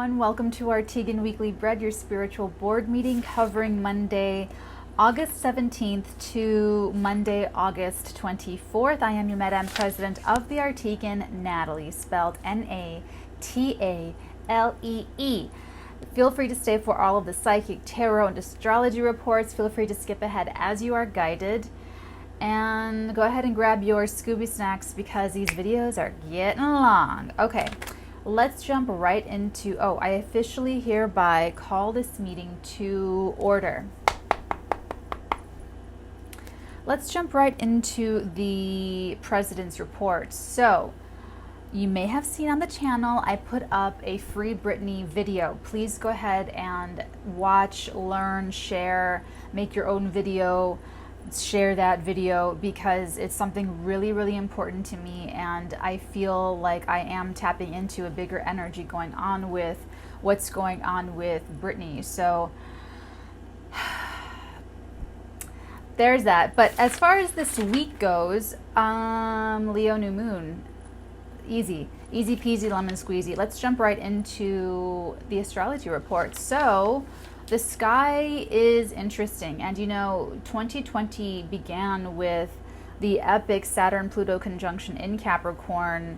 everyone. Welcome to Arteagan Weekly Bread, your spiritual board meeting covering Monday, August 17th to Monday, August 24th. I am your Madam President of the Arteagan, Natalee, spelled Natalee. Feel free to stay for all of the psychic, tarot, and astrology reports. Feel free to skip ahead as you are guided. And go ahead and grab your Scooby snacks because these videos are getting long. Okay. Let's jump right into, I officially hereby call this meeting to order. Let's jump right into the President's Report. So, you may have seen on the channel, I put up a free Britney video. Please go ahead and watch, learn, share, make your own video. Share that video because it's something really, really important to me, and I feel like I am tapping into a bigger energy going on with what's going on with Britney. So there's that. But as far as this week goes, Leo new moon, easy peasy lemon squeezy. Let's jump right into the astrology report. So the sky is interesting, and 2020 began with the epic Saturn-Pluto conjunction in Capricorn.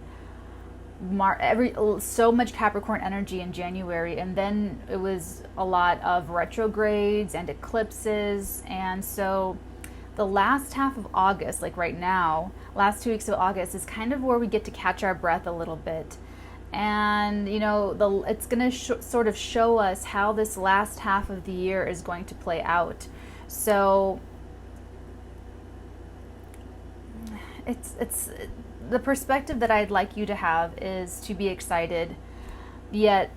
So much Capricorn energy in January, and then it was a lot of retrogrades and eclipses, and so the last half of August, like right now, last 2 weeks of August, is kind of where we get to catch our breath a little bit. And it's going to sort of show us how this last half of the year is going to play out. So it's the perspective that I'd like you to have is to be excited, yet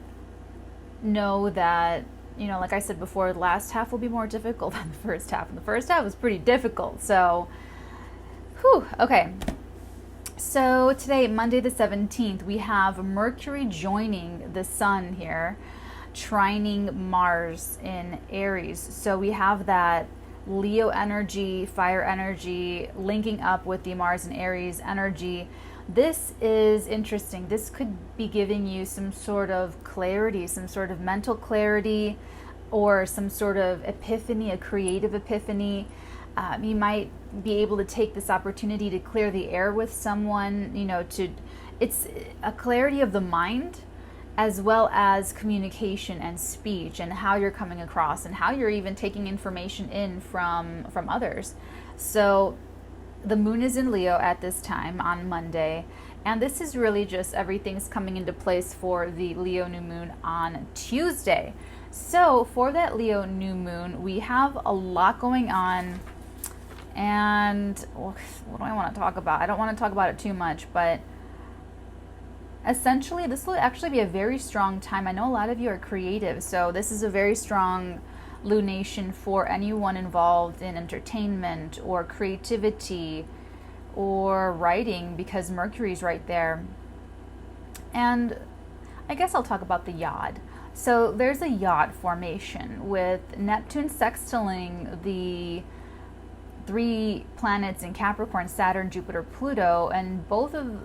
know that like I said before, the last half will be more difficult than the first half, and the first half was pretty difficult. So okay. So today, Monday the 17th, we have Mercury joining the Sun here, trining Mars in Aries. So we have that Leo energy, fire energy, linking up with the Mars and Aries energy. This is interesting. This could be giving you some sort of clarity, some sort of mental clarity, or some sort of epiphany, a creative epiphany. You might be able to take this opportunity to clear the air with someone, it's a clarity of the mind as well as communication and speech and how you're coming across and how you're even taking information in from others. So the moon is in Leo at this time on Monday, and this is really just everything's coming into place for the Leo new moon on Tuesday. So for that Leo new moon, we have a lot going on. And what do I want to talk about? I don't want to talk about it too much, but essentially this will actually be a very strong time. I know a lot of you are creative, so this is a very strong lunation for anyone involved in entertainment or creativity or writing, because Mercury's right there. And I guess I'll talk about the yod. So there's a yod formation with Neptune sextiling the 3 planets in Capricorn, Saturn, Jupiter, Pluto, and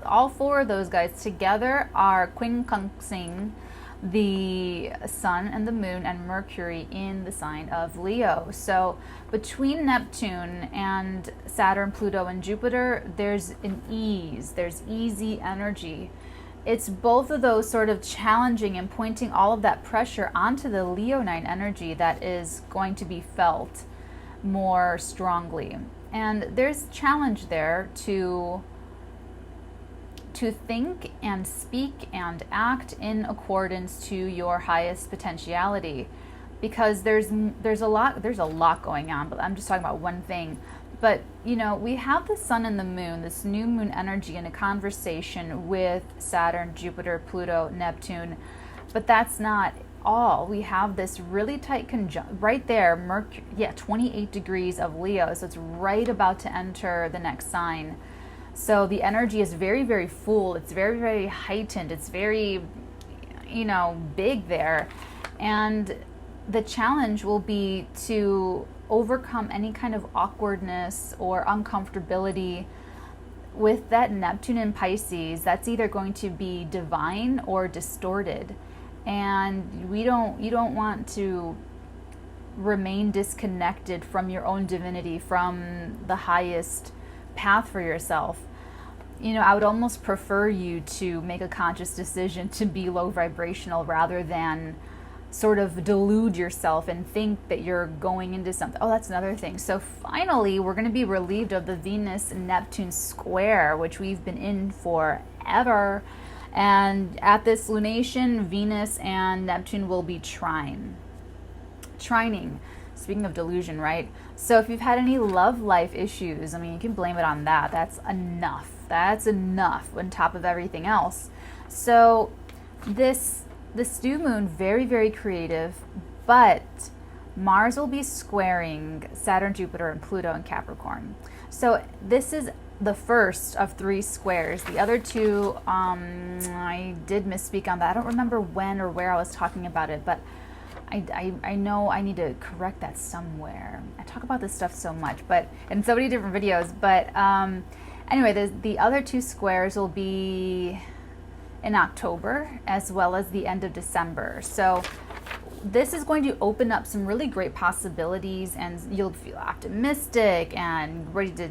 all 4 of those guys together are quincunxing the Sun and the Moon and Mercury in the sign of Leo. So between Neptune and Saturn, Pluto, and Jupiter, there's easy energy. It's both of those sort of challenging and pointing all of that pressure onto the Leonine energy that is going to be felt more strongly. And there's challenge there to think and speak and act in accordance to your highest potentiality, because there's a lot going on, but I'm just talking about one thing. But we have the Sun and the Moon, this new moon energy, in a conversation with Saturn, Jupiter, Pluto, Neptune, but that's not all. We have this really tight conjunction right there, Mercury, 28 degrees of Leo, so it's right about to enter the next sign. So the energy is very, very full. It's very, very heightened. It's very, big there. And the challenge will be to overcome any kind of awkwardness or uncomfortability with that Neptune in Pisces. That's either going to be divine or distorted. and you don't want to remain disconnected from your own divinity, from the highest path for yourself. I would almost prefer you to make a conscious decision to be low vibrational rather than sort of delude yourself and think that you're going into something. Oh, that's another thing. So finally, we're going to be relieved of the Venus-Neptune square, which we've been in forever. And at this lunation, Venus and Neptune will be trining. Speaking of delusion, right? So if you've had any love life issues, you can blame it on that. That's enough. That's enough on top of everything else. So this new moon, very, very creative, but Mars will be squaring Saturn, Jupiter, and Pluto in Capricorn. So this is the first of 3 squares. The other 2, I did misspeak on that. I don't remember when or where I was talking about it, but I know I need to correct that somewhere. I talk about this stuff so much, but in so many different videos. But anyway, the other 2 squares will be in October as well as the end of December. So this is going to open up some really great possibilities, and you'll feel optimistic and ready to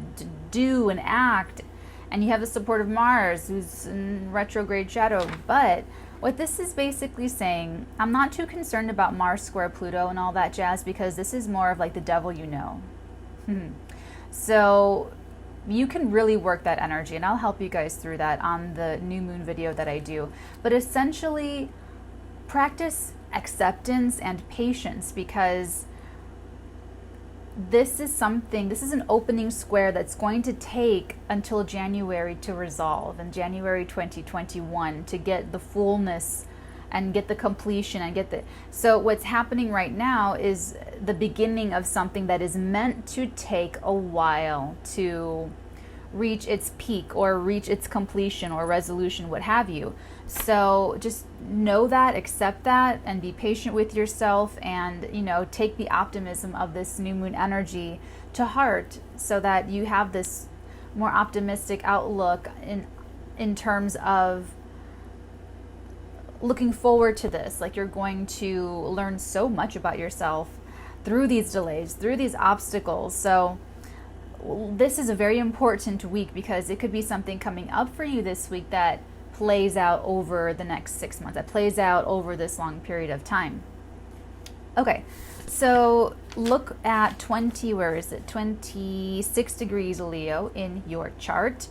do and act. And you have the support of Mars, who's in retrograde shadow. But what this is basically saying, I'm not too concerned about Mars square Pluto and all that jazz, because this is more of like the devil you know. So you can really work that energy, and I'll help you guys through that on the new moon video that I do. But essentially, practice acceptance and patience, because this is an opening square that's going to take until January to resolve, in January 2021, to get the fullness and get the completion and get the... So what's happening right now is the beginning of something that is meant to take a while to reach its peak or reach its completion or resolution, what have you. So just know that, accept that, and be patient with yourself, and take the optimism of this new moon energy to heart, so that you have this more optimistic outlook in terms of looking forward to this. Like, you're going to learn so much about yourself through these delays, through these obstacles. So this is a very important week, because it could be something coming up for you this week that plays out over the next 6 months, that plays out over this long period of time. Okay, so look at 26 degrees Leo in your chart,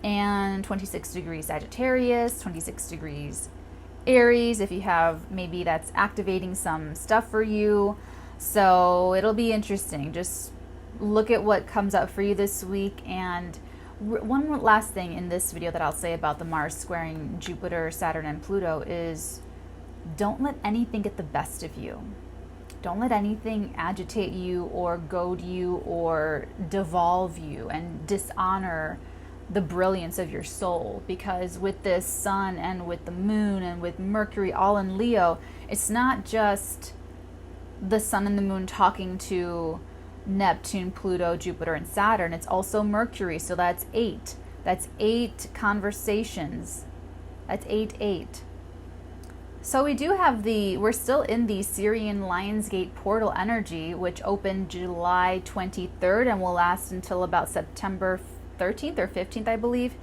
and 26 degrees Sagittarius, 26 degrees Aries, if you have, maybe that's activating some stuff for you. So it'll be interesting. Just look at what comes up for you this week. And one more last thing in this video that I'll say about the Mars squaring Jupiter, Saturn, and Pluto is, don't let anything get the best of you. Don't let anything agitate you or goad you or devolve you and dishonor the brilliance of your soul. Because with this sun and with the moon and with Mercury all in Leo, it's not just the sun and the moon talking to Neptune, Pluto, Jupiter, and Saturn. It's also Mercury. So that's 8. That's 8 conversations. That's 8. So we do have we're still in the Syrian Lionsgate portal energy, which opened July 23rd and will last until about September 13th or 15th, I believe.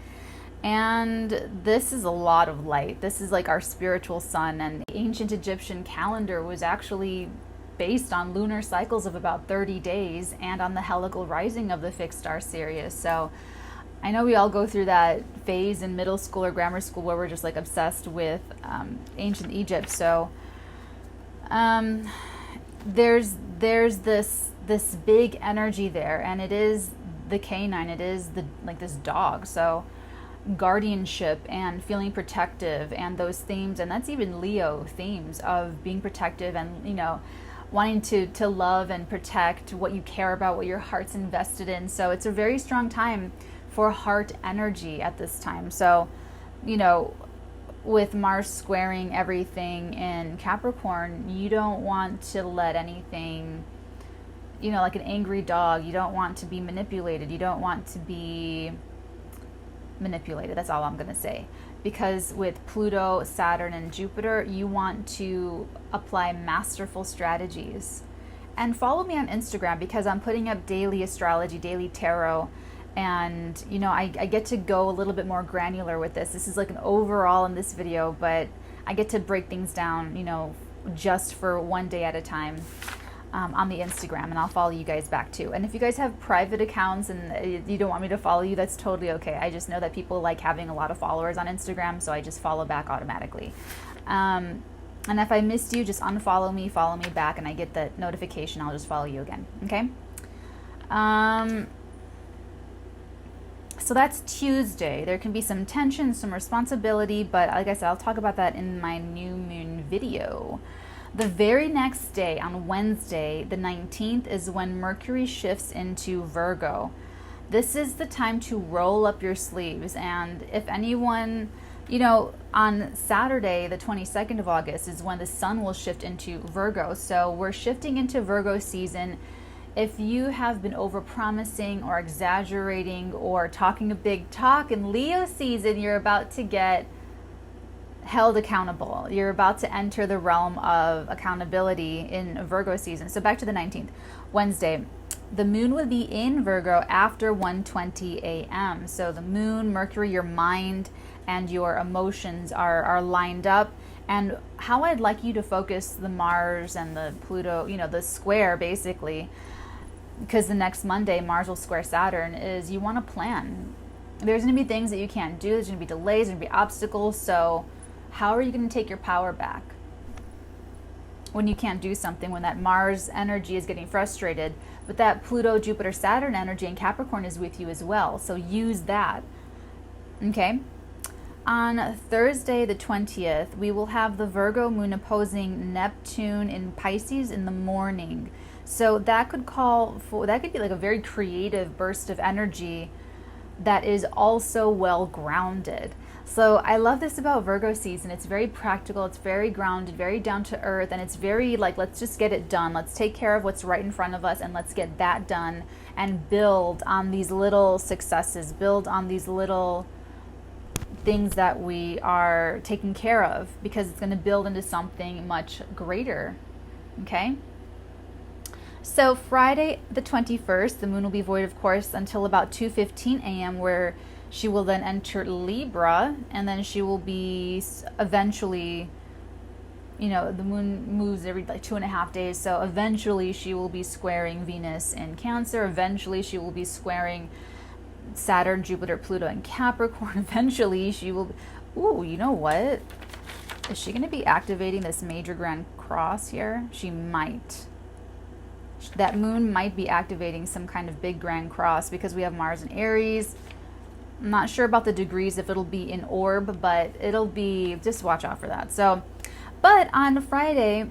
And this is a lot of light. This is like our spiritual sun, and the ancient Egyptian calendar was actually based on lunar cycles of about 30 days and on the helical rising of the fixed star Sirius. So I know we all go through that phase in middle school or grammar school where we're just like obsessed with ancient Egypt. So there's this big energy there, and it is the canine. It is this dog. So guardianship and feeling protective and those themes, and that's even Leo themes of being protective and wanting to love and protect what you care about, what your heart's invested in. So it's a very strong time for heart energy at this time. So, with Mars squaring everything in Capricorn, you don't want to let anything, like an angry dog, you don't want to be manipulated. You don't want to be manipulated. That's all I'm going to say. because with Pluto, Saturn, and Jupiter, you want to apply masterful strategies. And follow me on Instagram because I'm putting up daily astrology, daily tarot, and I get to go a little bit more granular with this. This is like an overall in this video, but I get to break things down, just for one day at a time on the Instagram, and I'll follow you guys back too. And if you guys have private accounts and you don't want me to follow you, that's totally okay. I just know that people like having a lot of followers on Instagram, so I just follow back automatically. And if I missed you, just unfollow me, follow me back, and I get the notification, I'll just follow you again, okay? So that's Tuesday. There can be some tension, some responsibility, but like I said, I'll talk about that in my new moon video. The very next day, on Wednesday, the 19th, is when Mercury shifts into Virgo. This is the time to roll up your sleeves. And if anyone, on Saturday, the 22nd of August, is when the sun will shift into Virgo. So we're shifting into Virgo season. If you have been overpromising or exaggerating or talking a big talk in Leo season, you're about to get held accountable. You're about to enter the realm of accountability in Virgo season. So back to the 19th, Wednesday. The moon will be in Virgo after 1:20 a.m. So the moon, Mercury, your mind, and your emotions are lined up. And how I'd like you to focus the Mars and the Pluto, the square basically, because the next Monday, Mars will square Saturn, is you want to plan. There's going to be things that you can't do. There's going to be delays, there's going to be obstacles. So how are you going to take your power back when you can't do something, when that Mars energy is getting frustrated, but that Pluto, Jupiter, Saturn energy in Capricorn is with you as well. So use that. Okay. On Thursday, the 20th, we will have the Virgo moon opposing Neptune in Pisces in the morning. So that could be like a very creative burst of energy that is also well grounded. So I love this about Virgo season. It's very practical, it's very grounded, very down to earth, and it's very like, let's just get it done. Let's take care of what's right in front of us and let's get that done and build on these little successes, build on these little things that we are taking care of, because it's going to build into something much greater. Okay? So Friday the 21st, the moon will be void, of course, until about 2:15 a.m., where she will then enter Libra, and then she will be eventually, the moon moves every like 2.5 days, so eventually she will be squaring Venus in Cancer. Eventually she will be squaring Saturn, Jupiter, Pluto in Capricorn. Eventually she will, you know what? Is she going to be activating this major grand cross here? She might. That moon might be activating some kind of big grand cross because we have Mars in Aries. I'm not sure about the degrees, if it'll be in orb, but it'll be, just watch out for that. So, but on Friday,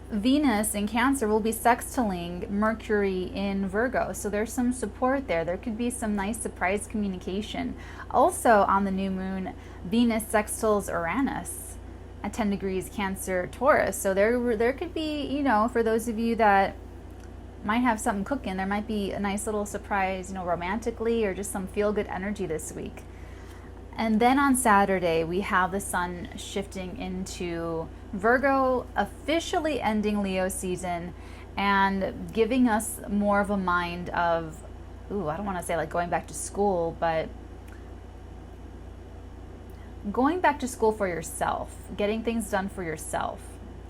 Venus in Cancer will be sextiling Mercury in Virgo. So there's some support there. There could be some nice surprise communication. Also on the new moon, Venus sextiles Uranus at 10 degrees Cancer, Taurus. So there could be, for those of you that might have something cooking, there might be a nice little surprise, romantically, or just some feel-good energy this week. And then on Saturday, we have the sun shifting into Virgo, officially ending Leo season and giving us more of a mind of, I don't want to say like going back to school, but going back to school for yourself, getting things done for yourself,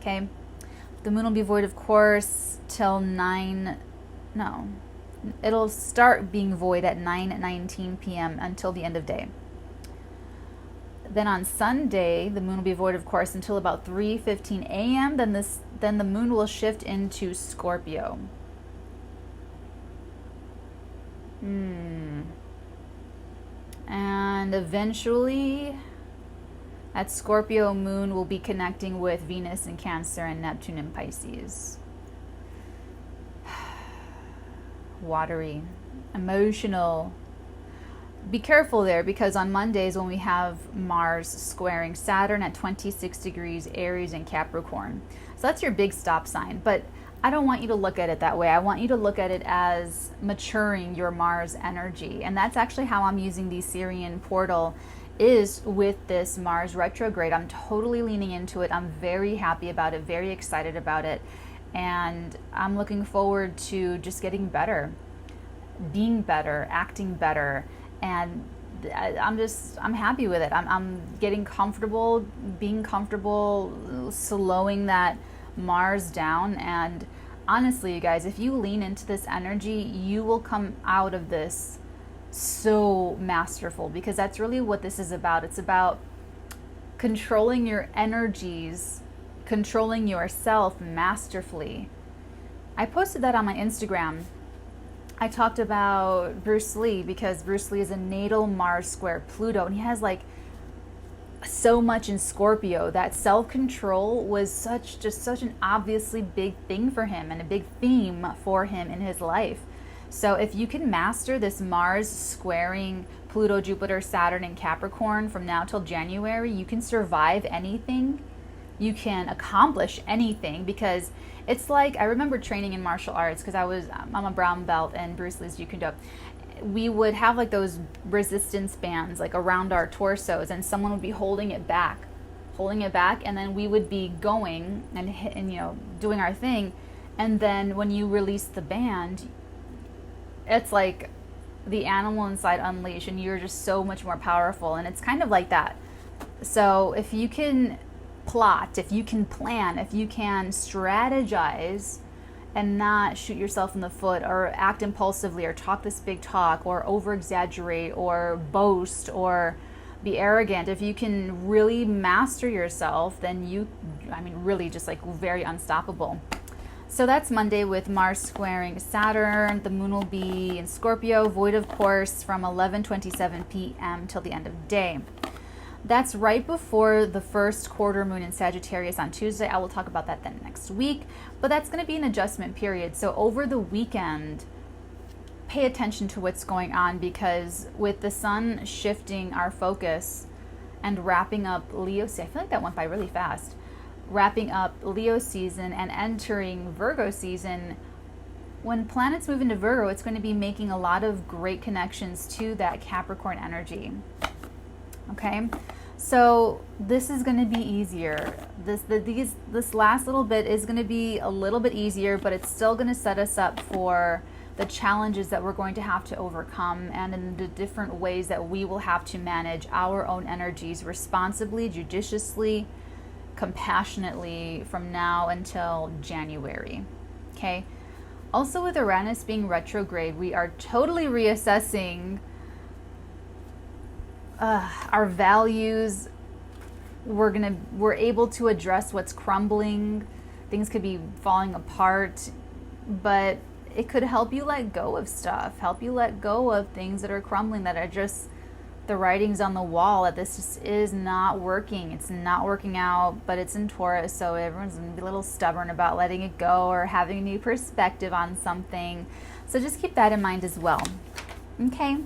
okay? The moon will be void, of course, till it'll start being void at 9:19 p.m. until the end of day. Then on Sunday, the moon will be void, of course, until about 3:15 a.m. Then the moon will shift into Scorpio. And eventually, that Scorpio moon will be connecting with Venus in Cancer and Neptune in Pisces. Watery, emotional. Be careful there, because on Mondays when we have Mars squaring Saturn at 26 degrees Aries and Capricorn. So that's your big stop sign. But I don't want you to look at it that way. I want you to look at it as maturing your Mars energy. And that's actually how I'm using the Syrian portal is with this Mars retrograde. I'm totally leaning into it. I'm very happy about it, very excited about it. And I'm looking forward to just getting better, being better, acting better. And I'm happy with it. I'm getting comfortable, being comfortable, slowing that Mars down. And honestly, you guys, if you lean into this energy, you will come out of this so masterful, because that's really what this is about. It's about controlling your energies, controlling yourself masterfully. I posted that on my Instagram. I talked about Bruce Lee, because Bruce Lee is a natal Mars square Pluto, and he has like so much in Scorpio that self-control was such an obviously big thing for him and a big theme for him in his life. So if you can master this Mars squaring Pluto, Jupiter, Saturn, and Capricorn from now till January, you can survive anything. You can accomplish anything, because it's like, I remember training in martial arts, because I'm a brown belt in Bruce Lee's Jeet Kune Do. We would have like those resistance bands like around our torsos, and someone would be holding it back, and then we would be going and doing our thing, and then when you release the band, it's like the animal inside unleashed, and you're just so much more powerful. And it's kind of like that. So if you can plot, if you can plan, if you can strategize and not shoot yourself in the foot or act impulsively or talk this big talk or over exaggerate or boast or be arrogant, if you can really master yourself, then really just like very unstoppable. So that's Monday with Mars squaring Saturn. The moon will be in Scorpio, void of course, from 11:27 p.m. till the end of the day. That's right before the first quarter moon in Sagittarius on Tuesday. I will talk about that then next week, but that's going to be an adjustment period. So over the weekend, pay attention to what's going on, because with the sun shifting our focus and wrapping up Leo season, I feel like that went by really fast, wrapping up Leo season and entering Virgo season, when planets move into Virgo, it's going to be making a lot of great connections to that Capricorn energy. Okay, so this is going to be easier. This last little bit is going to be a little bit easier, but it's still going to set us up for the challenges that we're going to have to overcome, and in the different ways that we will have to manage our own energies responsibly, judiciously, compassionately from now until January. Okay. Also, with Uranus being retrograde, we are totally reassessing our values. We're able to address what's crumbling. Things could be falling apart, but it could help you let go of stuff, help you let go of things that are crumbling, that are just the writing's on the wall, that this just is not working. It's not working out, but it's in Taurus, so everyone's going to be a little stubborn about letting it go or having a new perspective on something. So just keep that in mind as well. Okay.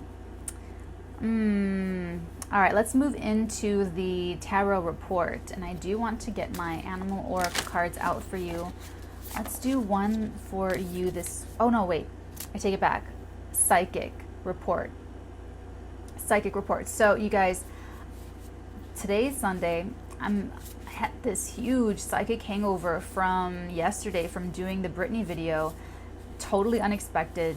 All right, let's move into the tarot report. And I do want to get my animal oracle cards out for you. Let's do one for you oh no, wait, I take it back. Psychic report. So you guys, today's Sunday. I had this huge psychic hangover from yesterday from doing the Britney video. Totally unexpected.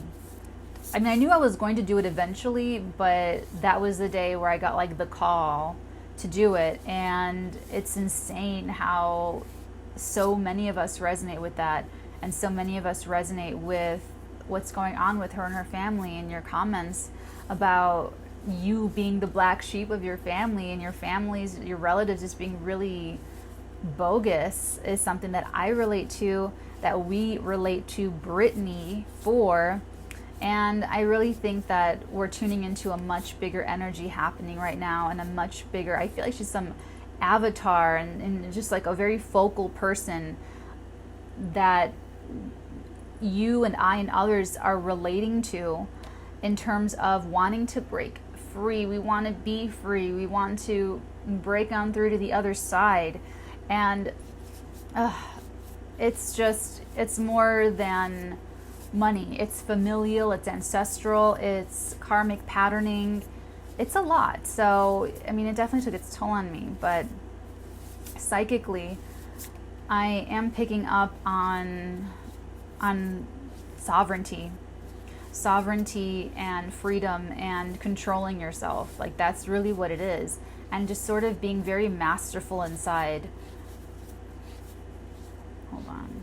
I mean, I knew I was going to do it eventually, but that was the day where I got like the call to do it. And it's insane how so many of us resonate with that. And so many of us resonate with what's going on with her and her family, and your comments about you being the black sheep of your family, and your relatives just being really bogus is something that I relate to, that we relate to Britney for. And I really think that we're tuning into a much bigger energy happening right now, and a much bigger, I feel like she's some avatar and just like a very focal person that you and I and others are relating to, in terms of wanting to break free. We want to be free. We want to break on through to the other side. And it's more than money. It's familial, it's ancestral, it's karmic patterning, it's a lot. So, I mean, it definitely took its toll on me, but psychically, I am picking up on sovereignty and freedom and controlling yourself. Like, that's really what it is. And just sort of being very masterful inside. Hold on.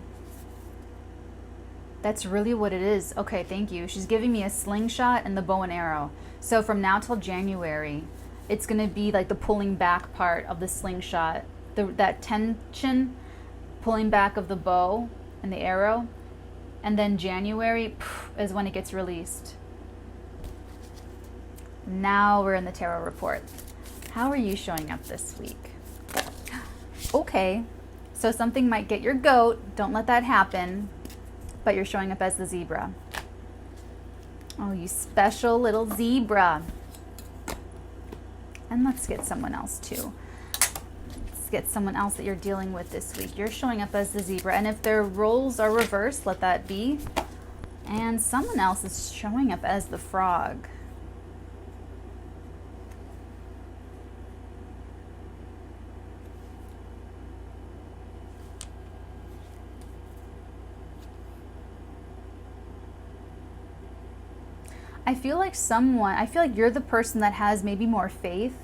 That's really what it is. Okay, thank you. She's giving me a slingshot and the bow and arrow. So from now till January, it's going to be like the pulling back part of the slingshot. That tension, pulling back of the bow and the arrow. And then January is when it gets released. Now we're in the tarot report. How are you showing up this week? Okay, so something might get your goat. Don't let that happen. But you're showing up as the zebra. Oh, you special little zebra. And let's get someone else too. Let's get someone else that you're dealing with this week. You're showing up as the zebra. And if their roles are reversed, let that be. And someone else is showing up as the frog. I feel like you're the person that has maybe more faith,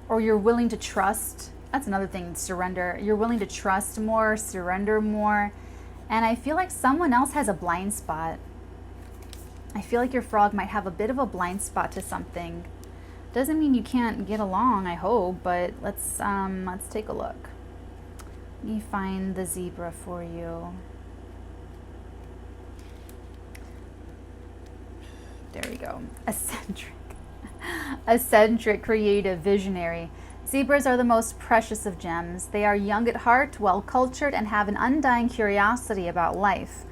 or you're willing to trust. That's another thing, surrender. You're willing to trust more, surrender more. And I feel like someone else has a blind spot. I feel like your frog might have a bit of a blind spot to something. Doesn't mean you can't get along, I hope, but let's take a look. Let me find the zebra for you. There we go. Eccentric, creative, visionary. Zebras are the most precious of gems. They are young at heart, well-cultured, and have an undying curiosity about life.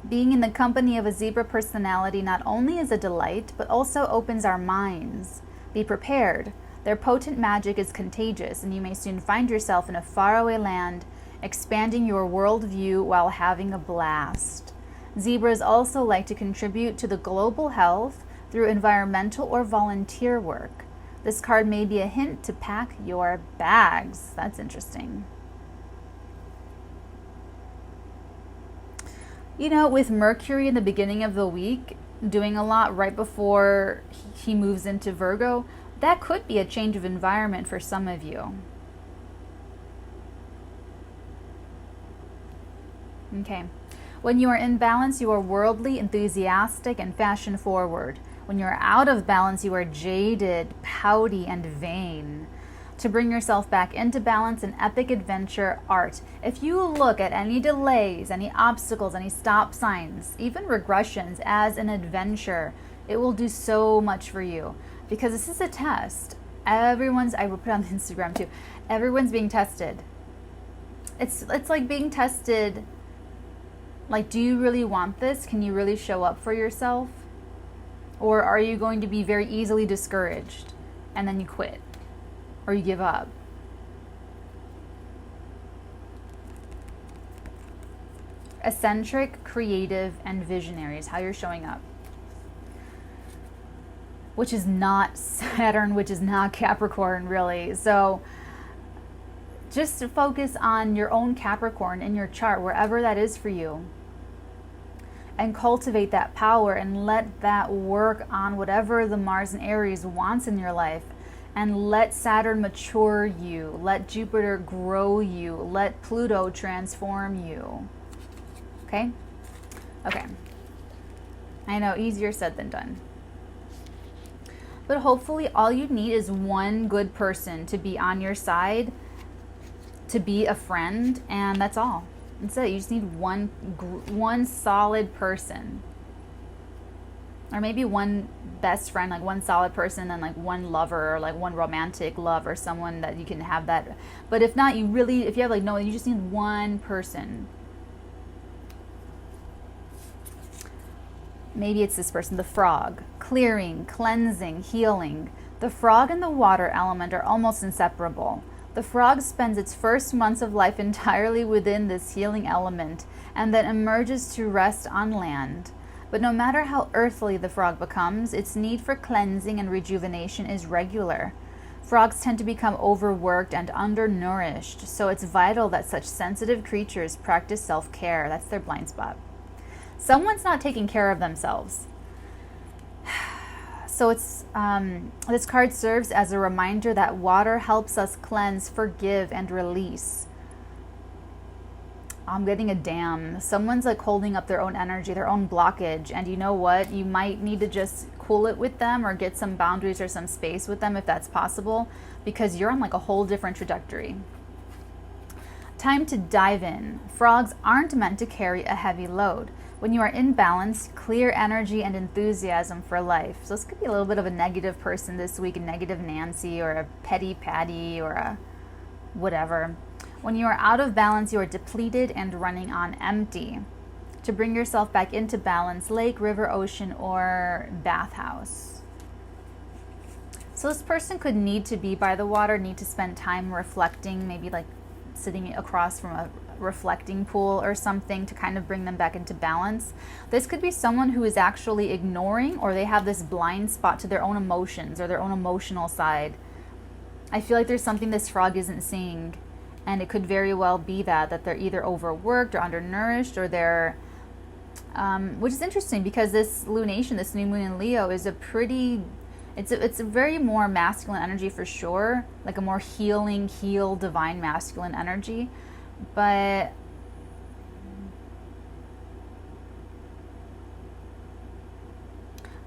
Being in the company of a zebra personality not only is a delight, but also opens our minds. Be prepared. Their potent magic is contagious, and you may soon find yourself in a faraway land, expanding your worldview while having a blast. Zebras also like to contribute to the global health through environmental or volunteer work. This card may be a hint to pack your bags. That's interesting. You know, with Mercury in the beginning of the week, doing a lot right before he moves into Virgo, that could be a change of environment for some of you. Okay. When you are in balance, you are worldly, enthusiastic, and fashion-forward. When you are out of balance, you are jaded, pouty, and vain. To bring yourself back into balance, an epic adventure art. If you look at any delays, any obstacles, any stop signs, even regressions as an adventure, it will do so much for you. Because this is a test. I will put it on Instagram too. Everyone's being tested. It's like being tested. Like, do you really want this? Can you really show up for yourself? Or are you going to be very easily discouraged and then you quit or you give up? Eccentric, creative, and visionary is how you're showing up. Which is not Saturn, which is not Capricorn, really. So just focus on your own Capricorn in your chart, wherever that is for you. And cultivate that power and let that work on whatever the Mars and Aries wants in your life. And let Saturn mature you. Let Jupiter grow you. Let Pluto transform you. Okay? Okay. I know, easier said than done. But hopefully all you need is one good person to be on your side, to be a friend, and that's all. That's it. You just need one solid person, or maybe one best friend, like one solid person, and like one lover, or like one romantic love, or someone that you can have that. But if not, if you have like no, you just need one person. Maybe it's this person, the frog. Clearing, cleansing, healing. The frog and the water element are almost inseparable. The frog spends its first months of life entirely within this healing element and then emerges to rest on land. But no matter how earthly the frog becomes, its need for cleansing and rejuvenation is regular. Frogs tend to become overworked and undernourished, so it's vital that such sensitive creatures practice self-care. That's their blind spot. Someone's not taking care of themselves. So it's this card serves as a reminder that water helps us cleanse, forgive, and release. I'm getting a damn. Someone's like holding up their own energy, their own blockage, and you know what? You might need to just cool it with them or get some boundaries or some space with them if that's possible, because you're on like a whole different trajectory. Time to dive in. Frogs aren't meant to carry a heavy load. When you are in balance, clear energy and enthusiasm for life. So this could be a little bit of a negative person this week, a negative Nancy or a petty Patty or a whatever. When you are out of balance, you are depleted and running on empty. To bring yourself back into balance, lake, river, ocean, or bathhouse. So this person could need to be by the water, need to spend time reflecting, maybe like sitting across from a reflecting pool or something to kind of bring them back into balance. This could be someone who is actually ignoring, or they have this blind spot to their own emotions or their own emotional side. I feel like there's something this frog isn't seeing, and it could very well be that they're either overworked or undernourished, or they're which is interesting because this lunation, this new moon in Leo, is a pretty it's a very more masculine energy for sure, like a more healing, divine masculine energy. But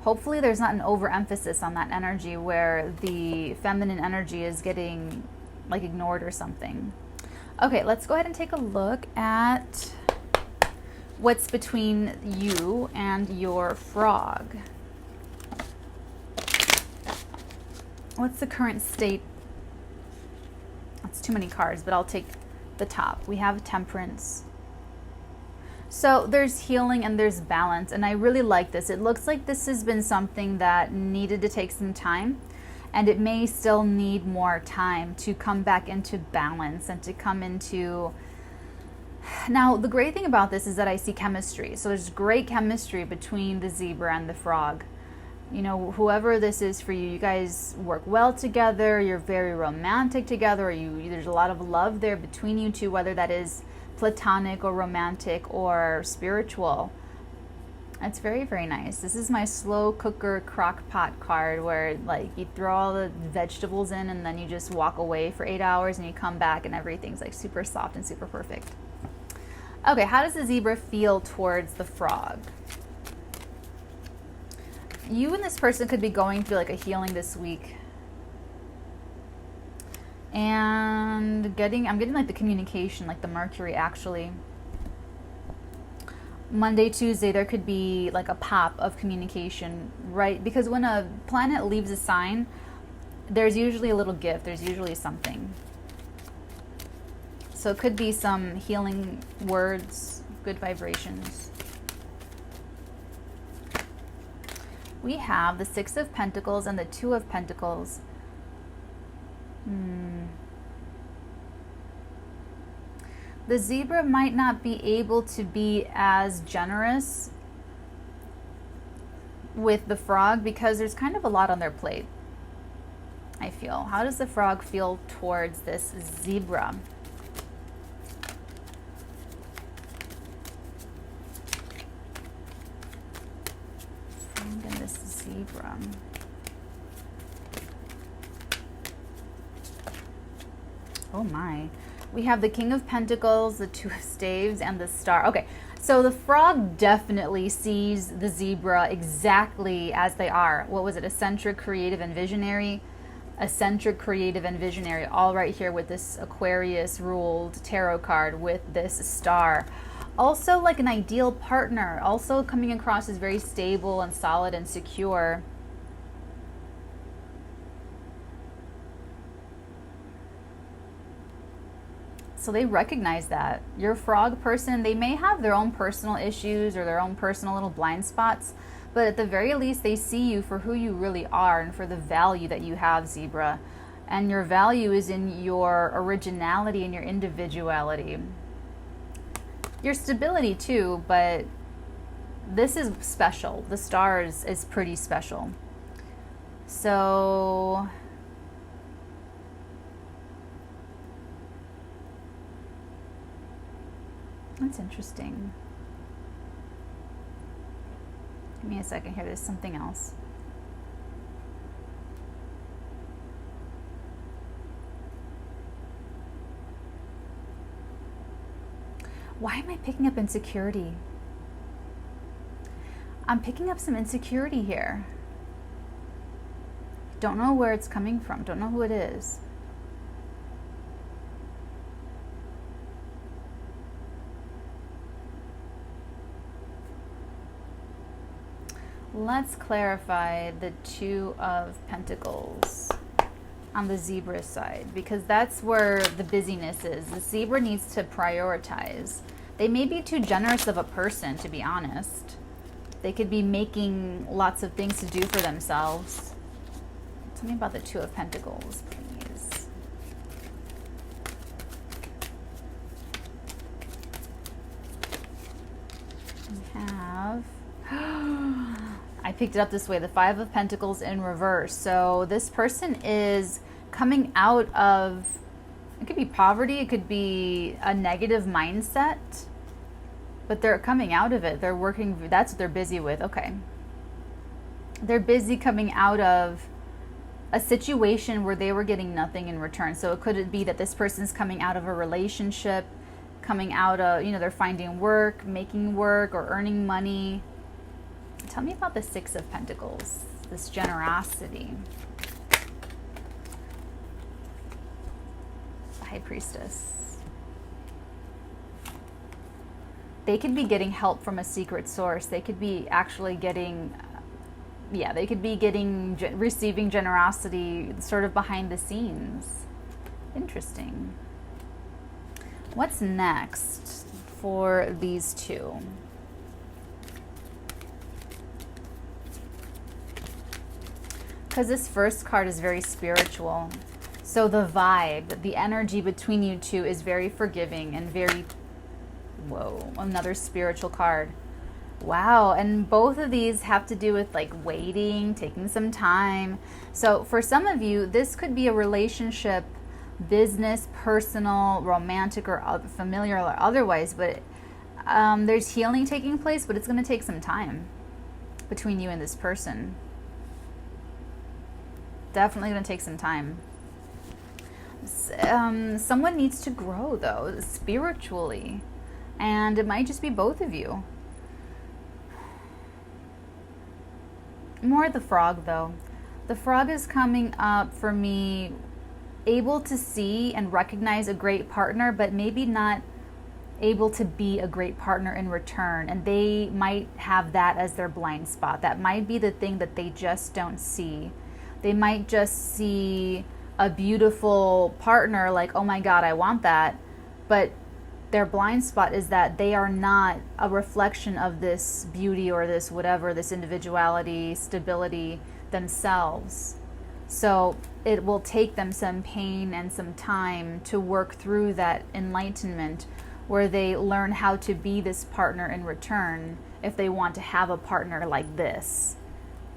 hopefully there's not an overemphasis on that energy where the feminine energy is getting like ignored or something. Okay, let's go ahead and take a look at what's between you and your frog. What's the current state? That's too many cards, but I'll take the top. We have Temperance. So there's healing and there's balance, and I really like this. It looks like this has been something that needed to take some time, and it may still need more time to come back into balance and to come into... Now, the great thing about this is that I see chemistry. So there's great chemistry between the zebra and the frog. You know, whoever this is for you, you guys work well together, you're very romantic together, or there's a lot of love there between you two, whether that is platonic or romantic or spiritual. It's very, very nice. This is my slow cooker crock pot card, where like you throw all the vegetables in and then you just walk away for 8 hours and you come back and everything's like super soft and super perfect. Okay, how does the zebra feel towards the frog? You and this person could be going through like a healing this week. And I'm getting like the communication, like the Mercury actually. Monday, Tuesday, there could be like a pop of communication, right? Because when a planet leaves a sign, there's usually a little gift, there's usually something. So it could be some healing words, good vibrations. We have the Six of Pentacles and the Two of Pentacles. The zebra might not be able to be as generous with the frog because there's kind of a lot on their plate, I feel. How does the frog feel towards this zebra? Zebra. Oh my. We have the King of Pentacles, the Two of Staves, and the Star. Okay, so the frog definitely sees the zebra exactly as they are. What was it? Eccentric, creative, and visionary. Eccentric, creative, and visionary. All right here with this Aquarius ruled tarot card with this star. Also like an ideal partner. Also coming across as very stable and solid and secure. So they recognize that. Your frog person, they may have their own personal issues or their own personal little blind spots, but at the very least they see you for who you really are and for the value that you have, zebra. And your value is in your originality and your individuality. Your stability too, but this is special. The stars is pretty special. So that's interesting. Give me a second here. There's something else. Why am I picking up insecurity? I'm picking up some insecurity here. Don't know where it's coming from. Don't know who it is. Let's clarify the Two of Pentacles on the zebra side, because that's where the busyness is. The zebra needs to prioritize. They may be too generous of a person, to be honest. They could be making lots of things to do for themselves. Tell me about the Two of Pentacles, please. We have... I picked it up this way, the Five of Pentacles in reverse. So this person is coming out of, it could be poverty, it could be a negative mindset, but they're coming out of it. They're working, that's what they're busy with. Okay. They're busy coming out of a situation where they were getting nothing in return. So it could be that this person's coming out of a relationship, coming out of, you know, they're finding work, making work, or earning money. Tell me about the Six of Pentacles, this generosity. The High Priestess. They could be getting help from a secret source. They could be actually getting, they could be receiving generosity sort of behind the scenes. Interesting. What's next for these two? Because this first card is very spiritual. So the vibe, the energy between you two is very forgiving and very, whoa, another spiritual card. Wow, and both of these have to do with like waiting, taking some time. So for some of you, this could be a relationship, business, personal, romantic, or familiar, or otherwise, but there's healing taking place, but it's going to take some time between you and this person. Definitely going to take some time. Someone needs to grow, though, spiritually. And it might just be both of you. More the frog, though. The frog is coming up for me, able to see and recognize a great partner, but maybe not able to be a great partner in return. And they might have that as their blind spot. That might be the thing that they just don't see. They might just see a beautiful partner like, oh my God, I want that. But their blind spot is that they are not a reflection of this beauty or this whatever, this individuality, stability themselves. So it will take them some pain and some time to work through that enlightenment where they learn how to be this partner in return if they want to have a partner like this.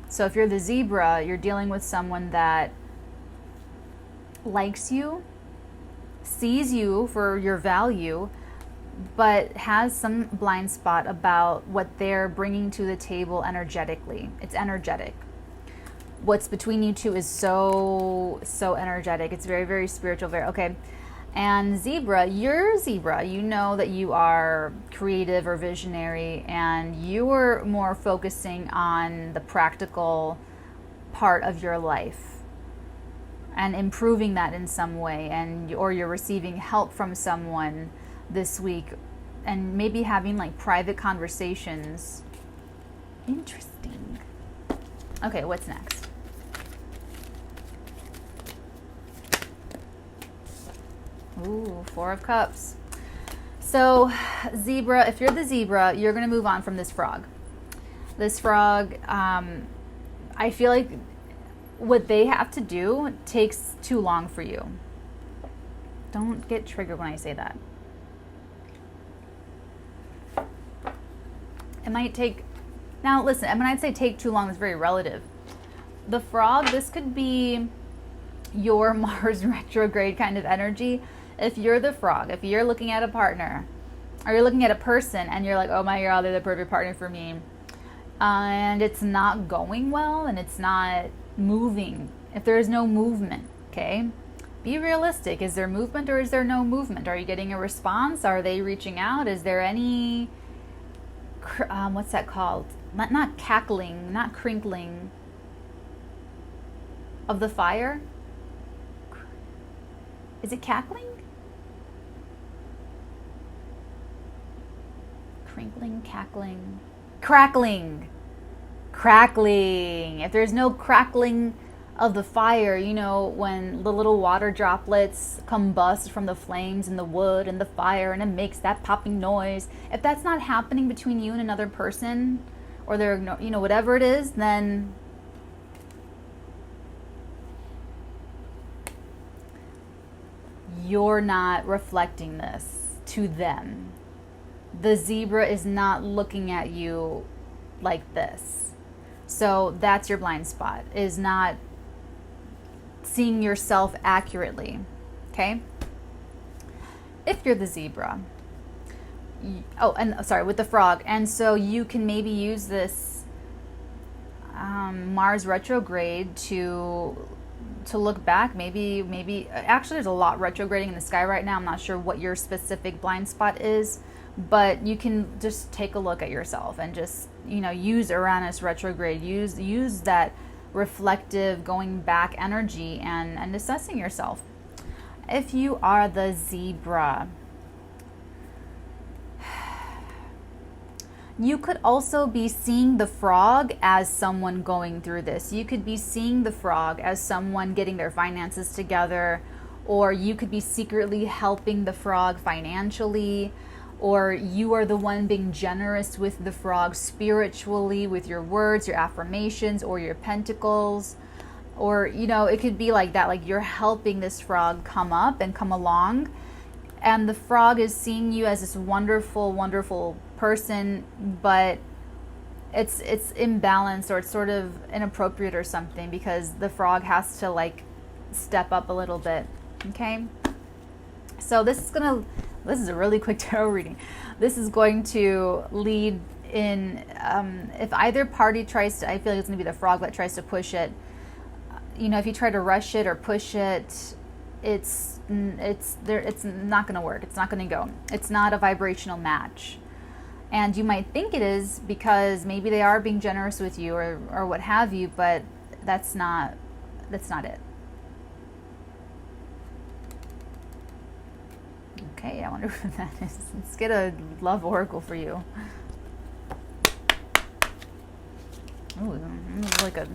So if you're the zebra, you're dealing with someone that likes you, sees you for your value, but has some blind spot about what they're bringing to the table energetically. It's energetic. What's between you two is so energetic. It's very, very spiritual. Very okay. And zebra, you're zebra. You know that you are creative or visionary, and you're more focusing on the practical part of your life and improving that in some way, and or you're receiving help from someone this week and maybe having like private conversations. Interesting. Okay, what's next? Ooh, Four of Cups. So, zebra, if you're the zebra, you're going to move on from this frog. This frog, I feel like what they have to do takes too long for you. Don't get triggered when I say that. It might take Now, listen, and when I say take too long, it's very relative. The frog, this could be your Mars retrograde kind of energy. If you're the frog, if you're looking at a partner, or you're looking at a person and you're like, oh my God, they're the perfect partner for me, and it's not going well and it's not moving, if there is no movement, okay, be realistic. Is there movement or is there no movement? Are you getting a response? Are they reaching out? Is there any, what's that called? Not cackling, not crinkling of the fire? Is it cackling? Crinkling, cackling, crackling. If there's no crackling of the fire, you know, when the little water droplets combust from the flames and the wood and the fire and it makes that popping noise, if that's not happening between you and another person, or they're, you know, whatever it is, then you're not reflecting this to them. The zebra is not looking at you like this. So that's your blind spot, is not seeing yourself accurately, okay? If you're the zebra, with the frog, and so you can maybe use this Mars retrograde to look back. Maybe actually there's a lot retrograding in the sky right now. I'm not sure what your specific blind spot is, but you can just take a look at yourself and just, you know, use Uranus retrograde, use that reflective going back energy and assessing yourself. If you are the zebra, you could also be seeing the frog as someone going through this. You could be seeing the frog as someone getting their finances together, or you could be secretly helping the frog financially, or you are the one being generous with the frog spiritually with your words, your affirmations, or your pentacles. Or, you know, it could be like that, like you're helping this frog come up and come along, and the frog is seeing you as this wonderful, wonderful person, but it's imbalanced, or it's sort of inappropriate or something, because the frog has to like step up a little bit, okay? So this is a really quick tarot reading. This is going to lead in, if either party tries to, I feel like it's going to be the frog that tries to push it. You know, if you try to rush it or push it, it's not going to work. It's not going to go. It's not a vibrational match. And you might think it is because maybe they are being generous with you or what have you, but that's not it. Okay, I wonder what that is. Let's get a love oracle for you. Ooh, like a...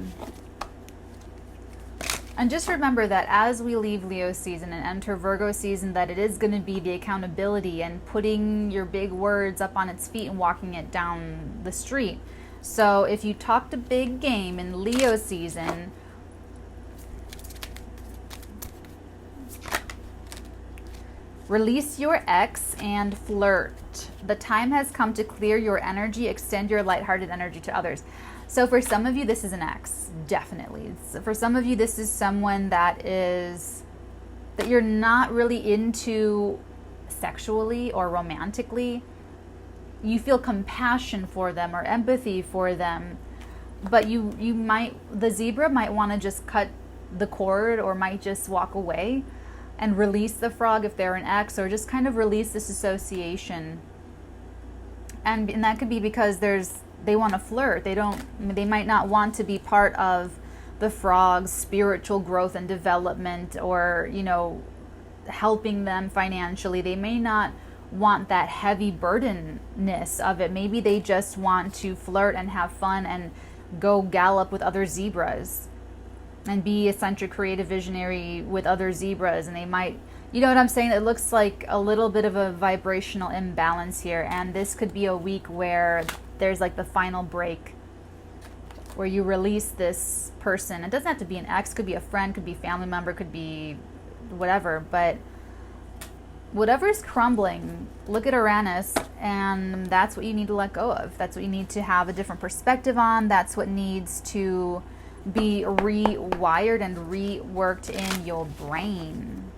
And just remember that as we leave Leo season and enter Virgo season, that it is going to be the accountability and putting your big words up on its feet and walking it down the street. So if you talked a big game in Leo season, release your ex and flirt. The time has come to clear your energy, extend your lighthearted energy to others. So for some of you, this is an ex, definitely. For some of you, this is someone that you're not really into sexually or romantically. You feel compassion for them or empathy for them, but the zebra might want to just cut the cord, or might just walk away and release the frog if they're an ex, or just kind of release this association. And that could be because they want to flirt. They might not want to be part of the frog's spiritual growth and development, or, you know, helping them financially. They may not want that heavy burdenness of it. Maybe they just want to flirt and have fun and go gallop with other zebras and be eccentric, creative, visionary with other zebras. And they might, you know what I'm saying? It looks like a little bit of a vibrational imbalance here. And this could be a week where there's like the final break, where you release this person. It doesn't have to be an ex, could be a friend, could be a family member, could be whatever, but whatever's crumbling, look at Uranus, and that's what you need to let go of. That's what you need to have a different perspective on. That's what needs to be rewired and reworked in your brain.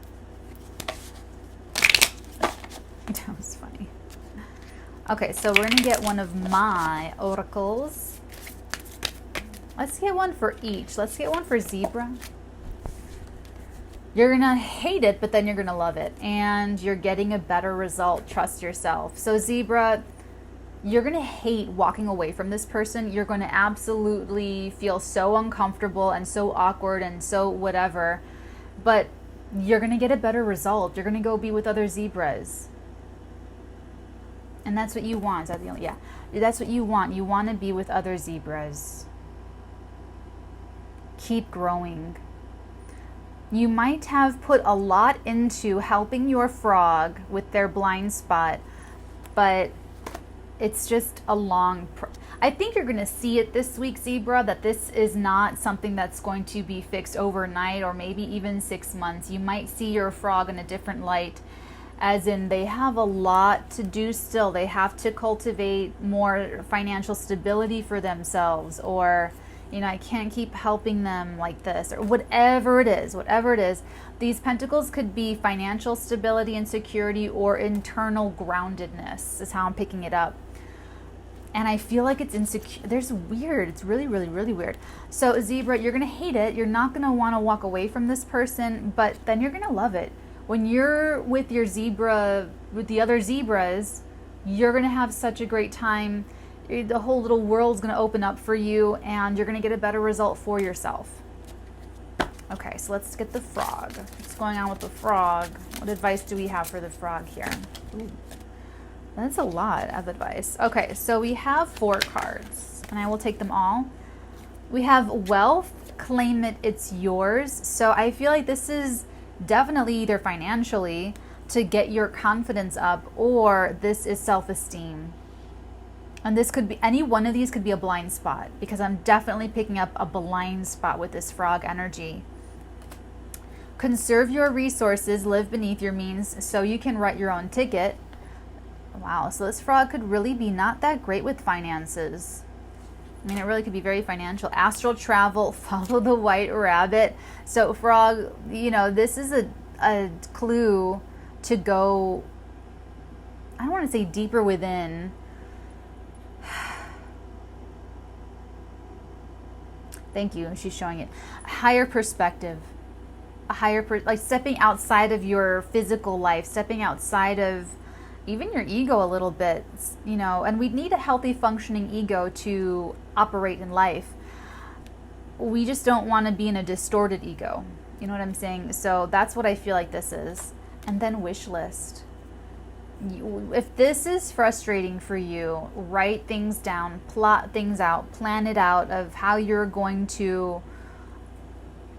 That was funny. Okay, so we're going to get one of my oracles. Let's get one for each. Let's get one for Zebra. You're going to hate it, but then you're going to love it. And you're getting a better result. Trust yourself. So Zebra, you're going to hate walking away from this person. You're going to absolutely feel so uncomfortable and so awkward and so whatever. But you're going to get a better result. You're going to go be with other zebras. And that's what you want. Yeah, that's what you want. You want to be with other zebras. Keep growing. You might have put a lot into helping your frog with their blind spot, but it's just a long I think you're going to see it this week, Zebra, that this is not something that's going to be fixed overnight or maybe even 6 months. You might see your frog in a different light, as in they have a lot to do still. They have to cultivate more financial stability for themselves, or, you know, I can't keep helping them like this, or whatever it is, These pentacles could be financial stability and security or internal groundedness is how I'm picking it up. And I feel like it's insecure. There's weird. It's really, really, really weird. So Zebra, you're going to hate it. You're not going to want to walk away from this person, but then you're going to love it. When you're with your zebra, with the other zebras, you're going to have such a great time. The whole little world's going to open up for you, and you're going to get a better result for yourself. Okay, so let's get the frog. What's going on with the frog? What advice do we have for the frog here? Ooh, that's a lot of advice. Okay, so we have 4 cards, and I will take them all. We have wealth, claim it, it's yours. So I feel like this is definitely either financially to get your confidence up, or this is self-esteem. And this could be, any one of these could be a blind spot, because I'm definitely picking up a blind spot with this frog energy. Conserve your resources, live beneath your means so you can write your own ticket. Wow, so this frog could really be not that great with finances. I mean, it really could be very financial. Astral travel, follow the white rabbit. So frog, you know, this is a clue to go, I don't want to say deeper within. Thank you, she's showing it. A higher perspective. Like stepping outside of your physical life, stepping outside of even your ego a little bit, you know, and we need a healthy functioning ego to operate in life. We just don't want to be in a distorted ego. You know what I'm saying? So that's what I feel like this is. And then wish list. If this is frustrating for you, write things down, plot things out, plan it out of how you're going to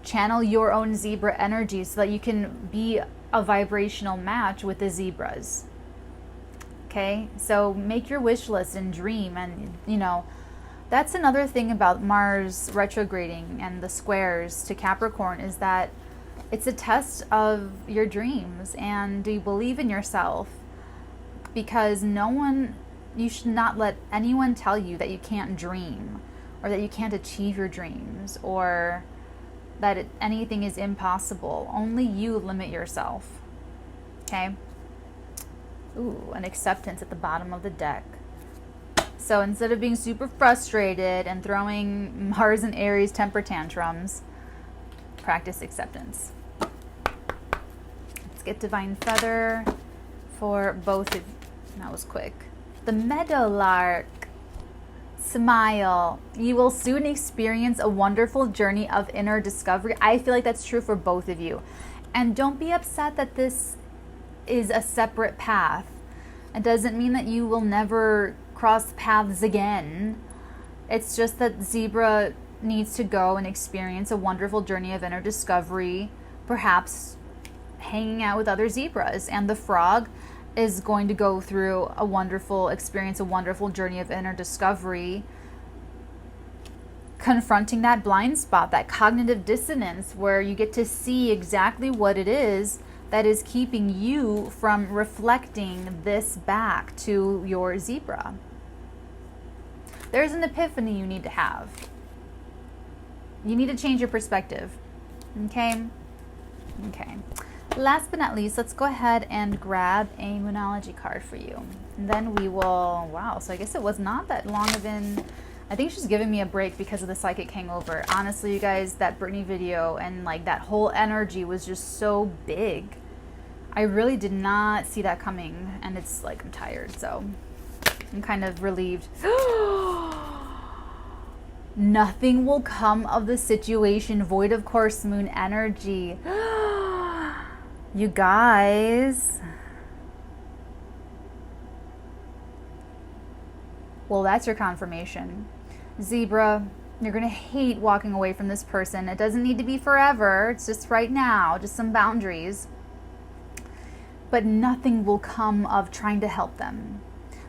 channel your own zebra energy so that you can be a vibrational match with the zebras. Okay, so make your wish list and dream. And, you know, that's another thing about Mars retrograding and the squares to Capricorn, is that it's a test of your dreams and do you believe in yourself? Because you should not let anyone tell you that you can't dream, or that you can't achieve your dreams, or that anything is impossible. Only you limit yourself. Okay? Ooh, an acceptance at the bottom of the deck. So instead of being super frustrated and throwing Mars and Aries temper tantrums, practice acceptance. Let's get Divine Feather for both of you. That was quick. The Meadowlark. Smile. You will soon experience a wonderful journey of inner discovery. I feel like that's true for both of you. And don't be upset that this is a separate path. It doesn't mean that you will never cross paths again. It's just that Zebra needs to go and experience a wonderful journey of inner discovery, perhaps hanging out with other zebras. And the frog is going to go through a wonderful experience, a wonderful journey of inner discovery, confronting that blind spot, that cognitive dissonance, where you get to see exactly what it is that is keeping you from reflecting this back to your zebra. There's an epiphany you need to have. You need to change your perspective. Okay? Okay. Last but not least, let's go ahead and grab a Moonology card for you. And then we will, wow, so I guess it was not that long of an, I think she's giving me a break because of the psychic hangover. Honestly, you guys, that Britney video and like that whole energy was just so big. I really did not see that coming, and it's like I'm tired, so I'm kind of relieved. Nothing will come of the situation, void of course, moon energy. You guys. Well, that's your confirmation. Zebra, you're going to hate walking away from this person. It doesn't need to be forever. It's just right now, just some boundaries. But nothing will come of trying to help them.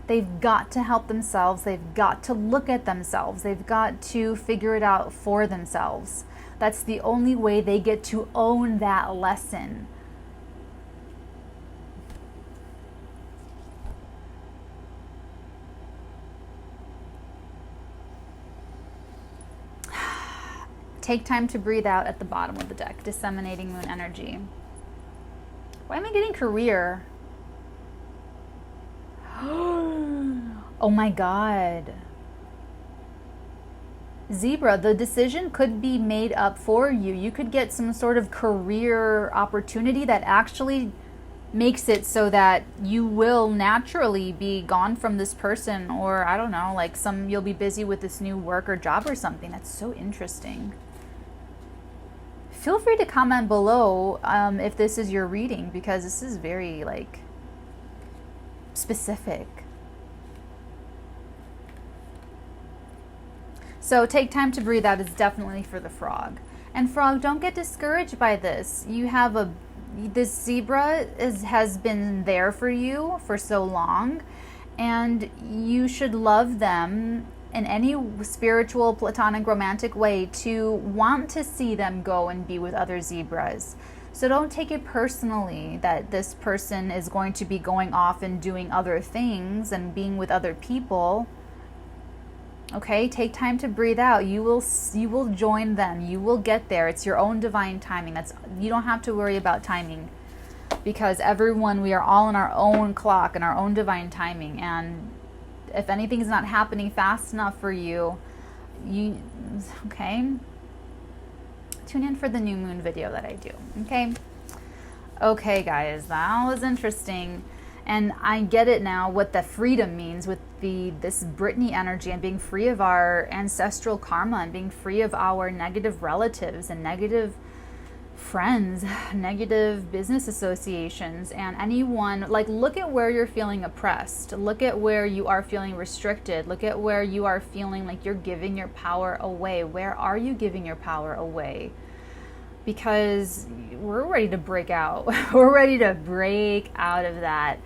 They've got to help themselves. They've got to look at themselves. They've got to figure it out for themselves. That's the only way they get to own that lesson. Take time to breathe out at the bottom of the deck. Disseminating moon energy. Why am I getting career? Oh my God. Zebra, the decision could be made up for you. You could get some sort of career opportunity that actually makes it so that you will naturally be gone from this person, or I don't know, like you'll be busy with this new work or job or something. That's so interesting. Feel free to comment below if this is your reading, because this is very like specific. So take time to breathe out is definitely for the frog. And frog, don't get discouraged by this. You have this zebra has been there for you for so long, and you should love them in any spiritual, platonic, romantic way to want to see them go and be with other zebras. So don't take it personally that this person is going to be going off and doing other things and being with other people. Okay, take time to breathe out. You will join them. You will get there. It's your own divine timing. You don't have to worry about timing, because we are all in our own clock and our own divine timing. And if anything's not happening fast enough for you, okay? Tune in for the new moon video that I do, okay? Okay, guys, that was interesting. And I get it now, what the freedom means with this Britney energy and being free of our ancestral karma and being free of our negative relatives and negative friends, negative business associations, and anyone. Like, look at where you're feeling oppressed. Look at where you are feeling restricted. Look at where you are feeling like you're giving your power away. Where are you giving your power away? Because we're ready to break out. We're ready to break out of that.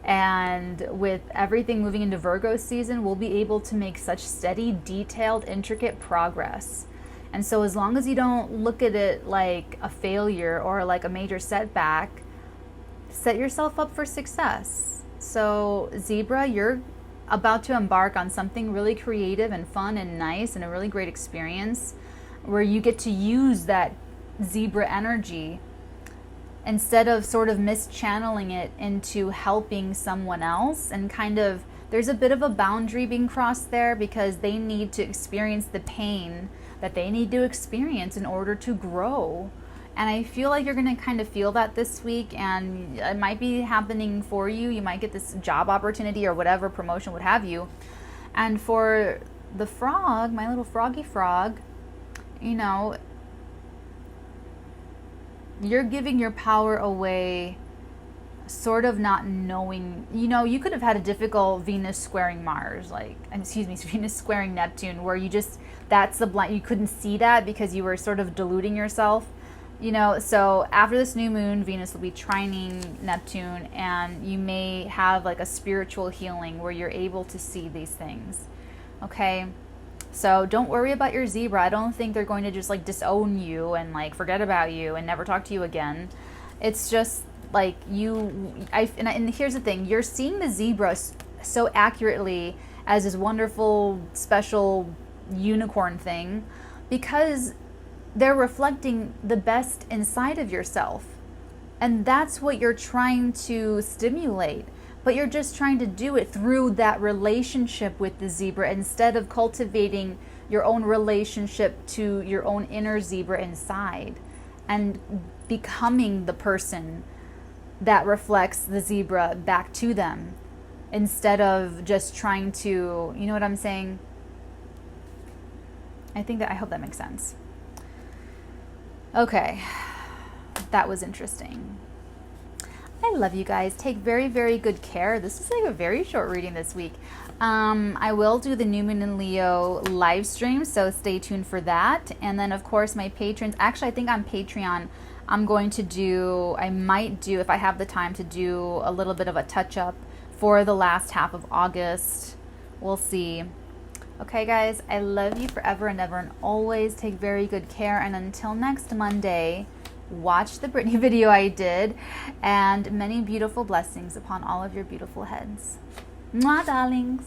And with everything moving into Virgo season, we'll be able to make such steady, detailed, intricate progress. And so as long as you don't look at it like a failure or like a major setback, set yourself up for success. So Zebra, you're about to embark on something really creative and fun and nice and a really great experience where you get to use that Zebra energy instead of sort of mischanneling it into helping someone else. And kind of, there's a bit of a boundary being crossed there, because they need to experience the pain that they need to experience in order to grow. And I feel like you're going to kind of feel that this week, and it might be happening for you. You might get this job opportunity or whatever, promotion, what have you. And for the frog, my little froggy frog, you know, you're giving your power away, sort of not knowing. You know, you could have had a difficult Venus squaring Mars, Venus squaring Neptune, where that's the blind, you couldn't see that because you were sort of deluding yourself, you know. So after this new moon, Venus will be trining Neptune, and you may have like a spiritual healing where you're able to see these things, okay? So don't worry about your zebra. I don't think they're going to just like disown you and like forget about you and never talk to you again. It's just like and here's the thing, you're seeing the zebra so accurately as this wonderful, special unicorn thing because they're reflecting the best inside of yourself. And that's what you're trying to stimulate. But you're just trying to do it through that relationship with the zebra instead of cultivating your own relationship to your own inner zebra inside and becoming the person that reflects the zebra back to them instead of just trying to, you know what I'm saying? I hope that makes sense. Okay, that was interesting. I love you guys. Take very, very good care. This is like a very short reading this week. I will do the New Moon in Leo live stream, so stay tuned for that. And then, of course, my patrons. Actually, I think on Patreon, I might do, if I have the time, to do a little bit of a touch-up for the last half of August. We'll see. Okay, guys, I love you forever and ever and always. Take very good care. And until next Monday, watch the Brittany video I did, and many beautiful blessings upon all of your beautiful heads. Mwah, darlings.